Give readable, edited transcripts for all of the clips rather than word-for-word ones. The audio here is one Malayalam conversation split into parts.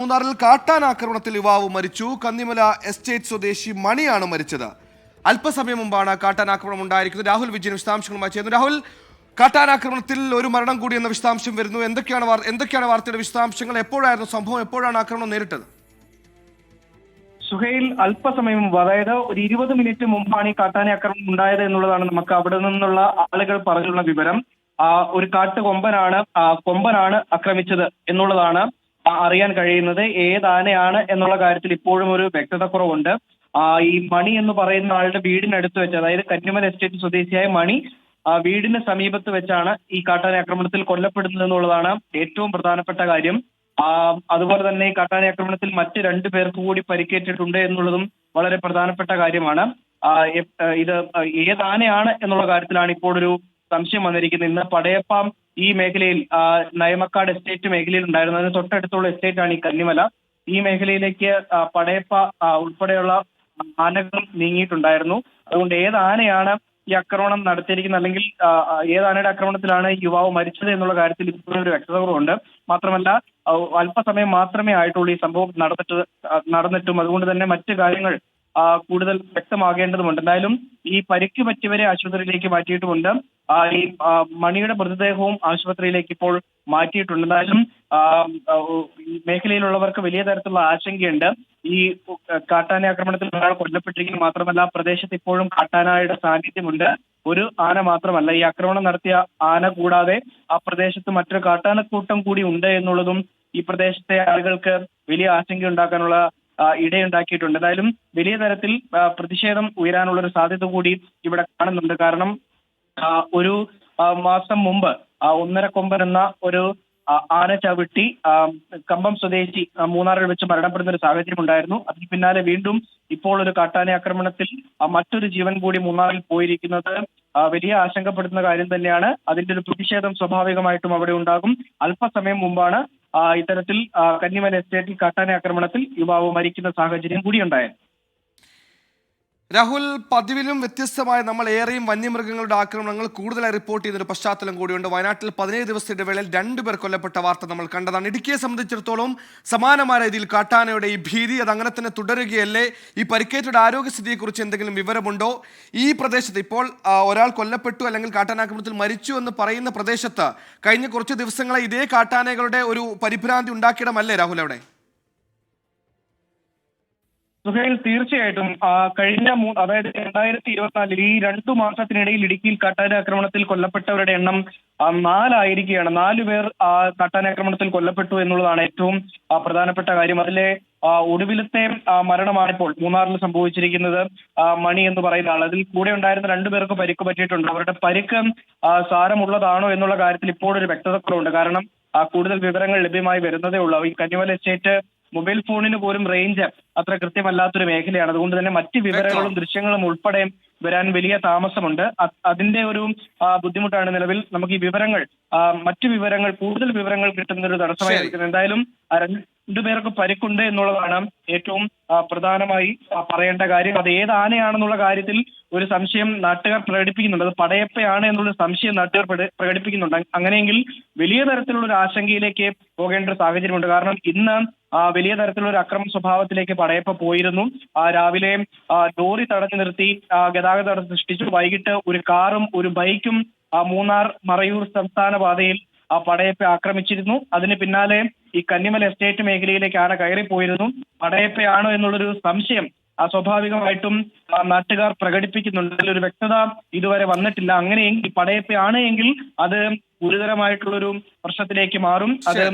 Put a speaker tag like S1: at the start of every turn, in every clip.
S1: മൂന്നാറിൽ കാട്ടാന ആക്രമണത്തിൽ യുവാവ് മരിച്ചു. കന്നിമല എസ്റ്റേറ്റ് സ്വദേശി മണിയാണ് മരിച്ചത്. അല്പസമയം മുമ്പാണ് കാട്ടാന ആക്രമണം ഉണ്ടായിരിക്കുന്നത്. രാഹുൽ വിജയൻ വിശദാംശങ്ങളുമായി ചേർന്നു. രാഹുൽ, കാട്ടാനാക്രമണത്തിൽ ഒരു മരണം കൂടി എന്ന വിശദാംശം വരുന്നു. എന്തൊക്കെയാണ് വാർത്തയുടെ വിശദാംശങ്ങൾ? എപ്പോഴായിരുന്നു സംഭവം? എപ്പോഴാണ് ആക്രമണം നേരിട്ടത്?
S2: സുഹൈൽ, അല്പസമയം മുമ്പ്, അതായത് ഒരു 20 മിനിറ്റ് മുമ്പാണ് ഈ കാട്ടാന ആക്രമണം ഉണ്ടായത് എന്നുള്ളതാണ് നമുക്ക് അവിടെ നിന്നുള്ള ആളുകൾ പറഞ്ഞുള്ള വിവരം. ഒരു കൊമ്പനാണ് ആക്രമിച്ചത് എന്നുള്ളതാണ് അറിയാൻ കഴിയുന്നത്. ഏതാനയാണ് എന്നുള്ള കാര്യത്തിൽ ഇപ്പോഴും ഒരു വ്യക്തത കുറവുണ്ട്. ഈ മണി എന്ന് പറയുന്ന ആളുടെ വീടിനടുത്ത് വെച്ച്, അതായത് കന്നിമല എസ്റ്റേറ്റ് സ്വദേശിയായ മണി വീടിന് സമീപത്ത് വെച്ചാണ് ഈ കാട്ടാന ആക്രമണത്തിൽ കൊല്ലപ്പെടുന്നത് എന്നുള്ളതാണ് ഏറ്റവും പ്രധാനപ്പെട്ട കാര്യം. അതുപോലെ തന്നെ ഈ കാട്ടാന ആക്രമണത്തിൽ മറ്റ് 2 പേർക്ക് കൂടി പരിക്കേറ്റിട്ടുണ്ട് എന്നുള്ളതും വളരെ പ്രധാനപ്പെട്ട കാര്യമാണ്. ഇത് ഏതാനയാണ് എന്നുള്ള കാര്യത്തിലാണ് ഇപ്പോൾ ഒരു സംശയം വന്നിരിക്കുന്നത്. ഇന്ന് പടയപ്പാം ഈ മേഖലയിൽ, നയമക്കാട് എസ്റ്റേറ്റ് മേഖലയിൽ ഉണ്ടായിരുന്നു. അതിന് തൊട്ടടുത്തുള്ള എസ്റ്റേറ്റ് ആണ് ഈ കന്നിമല. ഈ മേഖലയിലേക്ക് പടയപ്പ ഉൾപ്പെടെയുള്ള ആനകളും നീങ്ങിയിട്ടുണ്ടായിരുന്നു. അതുകൊണ്ട് ഏതാനയാണ് ഈ ആക്രമണം നടത്തിയിരിക്കുന്നത്, അല്ലെങ്കിൽ ഏതാനയുടെ ആക്രമണത്തിലാണ് യുവാവ് മരിച്ചത് എന്നുള്ള കാര്യത്തിൽ ഇപ്പോഴും ഒരു വ്യക്തത കുറവുണ്ട്. മാത്രമല്ല, അല്പസമയം മാത്രമേ ആയിട്ടുള്ളൂ ഈ സംഭവം നടന്നിട്ടും. അതുകൊണ്ട് തന്നെ മറ്റു കാര്യങ്ങൾ കൂടുതൽ വ്യക്തമാകേണ്ടതുണ്ട്. എന്തായാലും ഈ പരിക്ക് പറ്റിയവരെ ആശുപത്രിയിലേക്ക് മാറ്റിയിട്ടുമുണ്ട്. ഈ മണിയുടെ മൃതദേഹവും ആശുപത്രിയിലേക്ക് ഇപ്പോൾ മാറ്റിയിട്ടുണ്ട്. എന്തായാലും ഈ മേഖലയിലുള്ളവർക്ക് വലിയ തരത്തിലുള്ള ആശങ്കയുണ്ട്. ഈ കാട്ടാന ആക്രമണത്തിൽ ഒരാൾ കൊല്ലപ്പെട്ടിരിക്കുന്നു. മാത്രമല്ല, പ്രദേശത്ത് ഇപ്പോഴും കാട്ടാനയുടെ സാന്നിധ്യമുണ്ട്. ഒരു ആന മാത്രമല്ല, ഈ ആക്രമണം നടത്തിയ ആന കൂടാതെ ആ പ്രദേശത്ത് മറ്റൊരു കാട്ടാനക്കൂട്ടം കൂടി ഉണ്ട് എന്നുള്ളതും ഈ പ്രദേശത്തെ ആളുകൾക്ക് വലിയ ആശങ്ക ഉണ്ടാക്കാനുള്ള ഇടയുണ്ടാക്കിയിട്ടുണ്ട്. എന്തായാലും വലിയ തരത്തിൽ പ്രതിഷേധം ഉയരാനുള്ള ഒരു സാധ്യത കൂടി ഇവിടെ കാണുന്നുണ്ട്. കാരണം ഒരു മാസം മുമ്പ് ഒന്നര കൊമ്പൻ എന്ന ഒരു ആന ചവിട്ടി കമ്പം സ്വദേശി മൂന്നാറിൽ വെച്ച് മരണപ്പെടുന്ന ഒരു സാഹചര്യം ഉണ്ടായിരുന്നു. അതിന് പിന്നാലെ വീണ്ടും ഇപ്പോൾ ഒരു കാട്ടാന ആക്രമണത്തിൽ മറ്റൊരു ജീവൻ കൂടി മൂന്നാറിൽ പോയിരിക്കുന്നത് വലിയ ആശങ്കപ്പെടുത്തുന്ന കാര്യം തന്നെയാണ്. അതിന്റെ ഒരു പ്രതിഷേധം സ്വാഭാവികമായിട്ടും അവിടെ ഉണ്ടാകും. അല്പസമയം മുമ്പാണ് ഇത്തരത്തിൽ കന്നിമല എസ്റ്റേറ്റിൽ കാട്ടാന ആക്രമണത്തിൽ യുവാവ് മരിക്കുന്ന സാഹചര്യം കൂടി ഉണ്ടായത്.
S1: രാഹുൽ, പതിവിലും വ്യത്യസ്തമായ നമ്മൾ ഏറെയും വന്യമൃഗങ്ങളുടെ ആക്രമണങ്ങൾ കൂടുതലായി റിപ്പോർട്ട് ചെയ്യുന്നൊരു പശ്ചാത്തലം കൂടിയുണ്ട്. വയനാട്ടിൽ 17 ദിവസത്തെ ഇടവേളയിൽ 2 പേർ കൊല്ലപ്പെട്ട വാർത്ത നമ്മൾ കണ്ടതാണ്. ഇടുക്കിയെ സംബന്ധിച്ചിടത്തോളം സമാനമായ രീതിയിൽ കാട്ടാനയുടെ ഈ ഭീതി അതങ്ങനെ തന്നെ തുടരുകയല്ലേ? ഈ പരിക്കേറ്റയുടെ ആരോഗ്യസ്ഥിതിയെക്കുറിച്ച് എന്തെങ്കിലും വിവരമുണ്ടോ? ഈ പ്രദേശത്ത് ഇപ്പോൾ ഒരാൾ കൊല്ലപ്പെട്ടു അല്ലെങ്കിൽ കാട്ടാനാക്രമണത്തിൽ മരിച്ചു എന്ന് പറയുന്ന പ്രദേശത്ത് കഴിഞ്ഞ കുറച്ച് ദിവസങ്ങളെ ഇതേ കാട്ടാനകളുടെ ഒരു പരിഭ്രാന്തി ഉണ്ടാക്കിയിടമല്ലേ രാഹുൽ അവിടെ?
S2: സുഹൈൽ, തീർച്ചയായിട്ടും കഴിഞ്ഞ അതായത് 2024 ഈ 2 മാസത്തിനിടയിൽ ഇടുക്കിയിൽ കാട്ടാന ആക്രമണത്തിൽ കൊല്ലപ്പെട്ടവരുടെ എണ്ണം 4 ആയിരിക്കുകയാണ്. 4 പേർ കാട്ടാന ആക്രമണത്തിൽ കൊല്ലപ്പെട്ടു എന്നുള്ളതാണ് ഏറ്റവും പ്രധാനപ്പെട്ട കാര്യം. അതിലെ ഒടുവിലത്തെ മരണമാണിപ്പോൾ മൂന്നാറിൽ സംഭവിച്ചിരിക്കുന്നത്. മണി എന്ന് പറയുന്ന ആൾ, അതിൽ കൂടെ ഉണ്ടായിരുന്ന 2 പേർക്ക് പരിക്ക് പറ്റിയിട്ടുണ്ട്. അവരുടെ പരിക്ക് സാരമുള്ളതാണോ എന്നുള്ള കാര്യത്തിൽ ഇപ്പോൾ ഒരു വ്യക്തത കുറവുണ്ട്. കാരണം കൂടുതൽ വിവരങ്ങൾ ലഭ്യമായി വരുന്നതേ ഉള്ളൂ. ഈ കന്നിമല എസ്റ്റേറ്റ് മൊബൈൽ ഫോണിന് പോലും റേഞ്ച് അത്ര കൃത്യമല്ലാത്തൊരു മേഖലയാണ്. അതുകൊണ്ട് തന്നെ മറ്റ് വിവരങ്ങളും ദൃശ്യങ്ങളും ഉൾപ്പെടെ വരാൻ വലിയ താമസമുണ്ട്. അതിന്റെ ഒരു ബുദ്ധിമുട്ടാണ് നിലവിൽ നമുക്ക് ഈ വിവരങ്ങൾ, കൂടുതൽ വിവരങ്ങൾ കിട്ടുന്ന ഒരു തടസ്സമായിരിക്കുന്നത്. എന്തായാലും 2 പേർക്ക് പരിക്കുണ്ട് എന്നുള്ളതാണ് ഏറ്റവും പ്രധാനമായി പറയേണ്ട കാര്യം. അത് ഏത് ആനയാണെന്നുള്ള കാര്യത്തിൽ ഒരു സംശയം നാട്ടുകാർ പ്രകടിപ്പിക്കുന്നുണ്ട്. അത് പടയപ്പയാണ് എന്നുള്ള സംശയം നാട്ടുകാർ പ്രകടിപ്പിക്കുന്നുണ്ട്. അങ്ങനെയെങ്കിൽ വലിയ തരത്തിലുള്ള ഒരു ആശങ്കയിലേക്ക് പോകേണ്ട ഒരു സാഹചര്യമുണ്ട്. കാരണം ഇന്ന് വലിയ തരത്തിലുള്ള ഒരു അക്രമ സ്വഭാവത്തിലേക്ക് പടയപ്പ പോയിരുന്നു. രാവിലെ ലോറി തടഞ്ഞു നിർത്തി ഗതാഗത തടസ്സം സൃഷ്ടിച്ചു. വൈകിട്ട് ഒരു കാറും ഒരു ബൈക്കും മൂന്നാർ മറയൂർ സംസ്ഥാന പാതയിൽ പടയപ്പ ആക്രമിച്ചിരുന്നു. അതിന് പിന്നാലെ ഈ കന്നിമല എസ്റ്റേറ്റ് മേഖലയിലേക്ക് ആന കയറിപ്പോയിരുന്നു. പടയപ്പയാണോ എന്നുള്ളൊരു സംശയം സ്വാഭാവികമായിട്ടും നാട്ടുകാർ പ്രകടിപ്പിക്കുന്നുണ്ട്. അതിലൊരു വ്യക്തത ഇതുവരെ വന്നിട്ടില്ല. അങ്ങനെയെങ്കിൽ പടയപ്പയാണ് എങ്കിൽ അത് ഗുരുതരമായിട്ടുള്ളൊരു പ്രശ്നത്തിലേക്ക് മാറും. അത്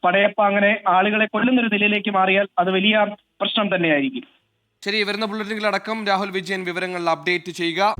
S2: പടയപ്പ അങ്ങനെ ആളുകളെ കൊല്ലുന്നൊരു നിലയിലേക്ക് മാറിയാൽ അത് വലിയ പ്രശ്നം തന്നെയായിരിക്കും.
S1: ശരി, വരുന്ന ബുള്ളറ്റിനുകളടക്കം രാഹുൽ വിജയൻ വിവരങ്ങൾ അപ്ഡേറ്റ് ചെയ്യുക.